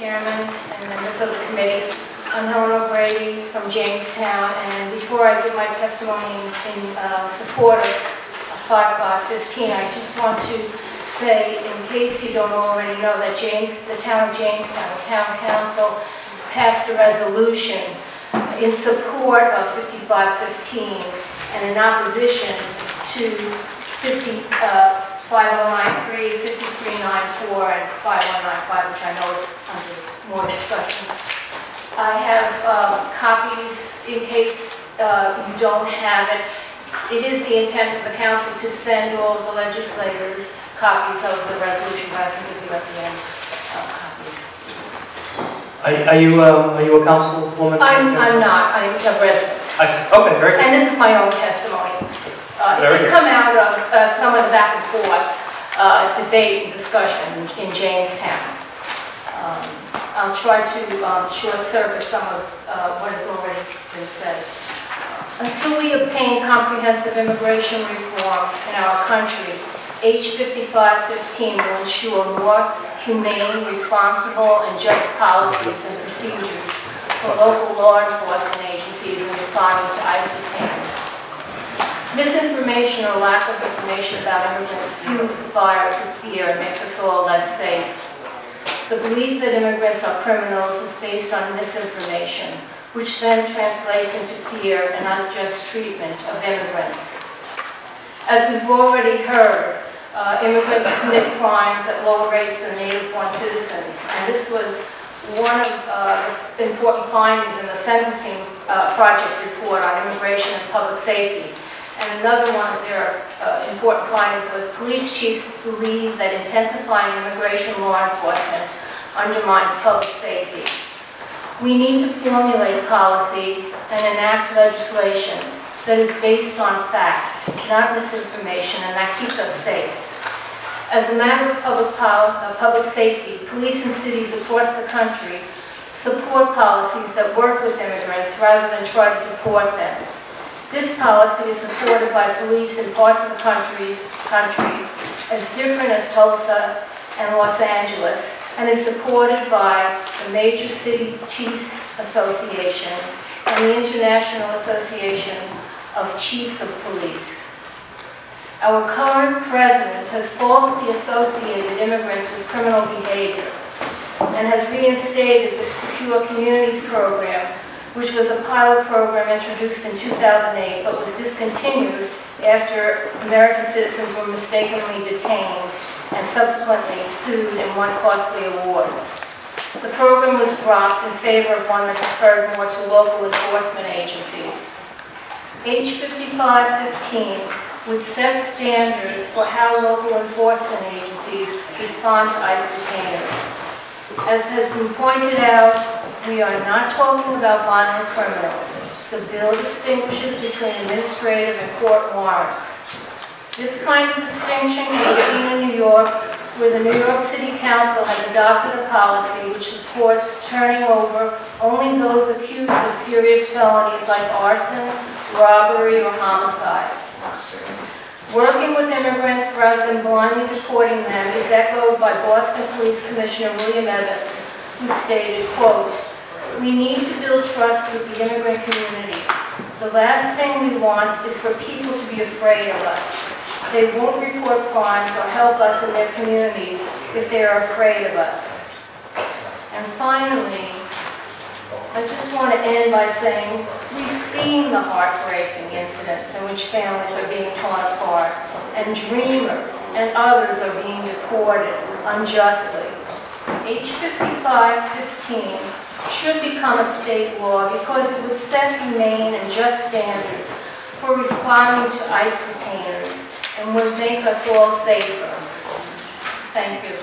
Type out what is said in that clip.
Chairman and members of the committee. I'm Helen O'Brady from Jamestown, and before I give my testimony in support of 5515, I just want to say, in case you don't already know, that the town of Jamestown Town Council passed a resolution in support of 5515 and in opposition to 5093, 5394, and 5195, which I know is under more discussion. I have copies in case you don't have it. It is the intent of the council to send all of the legislators copies of the resolution, but I can give you at the end copies. Are you a councilwoman? I'm not. I'm a resident. Okay, very good. And this is my own testimony. It did come out of some of the back and forth debate and discussion in Jamestown. I'll try to short-circuit some of what has already been said. Until we obtain comprehensive immigration reform in our country, H 5515 will ensure more humane, responsible, and just policies and procedures for local law enforcement agencies in responding to ICE detainers. Misinformation or lack of information about immigrants fuels the fires of fear and makes us all less safe. The belief that immigrants are criminals is based on misinformation, which then translates into fear and unjust treatment of immigrants. As we've already heard, immigrants commit crimes at lower rates than native-born citizens, and this was one of the important findings in the sentencing project report on immigration and public safety. And another one of their important findings was police chiefs believe that intensifying immigration law enforcement undermines public safety. We need to formulate policy and enact legislation that is based on fact, not misinformation, and that keeps us safe. As a matter of public safety, police in cities across the country support policies that work with immigrants rather than try to deport them. This policy is supported by police in parts of the country as different as Tulsa and Los Angeles, and is supported by the Major City Chiefs Association and the International Association of Chiefs of Police. Our current president has falsely associated immigrants with criminal behavior and has reinstated the Secure Communities Program, which was a pilot program introduced in 2008 but was discontinued after American citizens were mistakenly detained and subsequently sued and won costly awards. The program was dropped in favor of one that referred more to local enforcement agencies. H 5515 would set standards for how local enforcement agencies respond to ICE detainers. As has been pointed out, we are not talking about violent criminals. The bill distinguishes between administrative and court warrants. This kind of distinction can be seen in New York, where the New York City Council has adopted a policy which supports turning over only those accused of serious felonies like arson, robbery, or homicide. Working with immigrants rather than blindly deporting them is echoed by Boston Police Commissioner William Evans, who stated, quote, "We need to build trust with the immigrant community. The last thing we want is for people to be afraid of us. They won't report crimes or help us in their communities if they are afraid of us." And finally, I just want to end by saying we've seen the heartbreaking incidents in which families are being torn apart and dreamers and others are being deported unjustly. H 5515 should become a state law because it would set humane and just standards for responding to ICE detainers and would make us all safer. Thank you.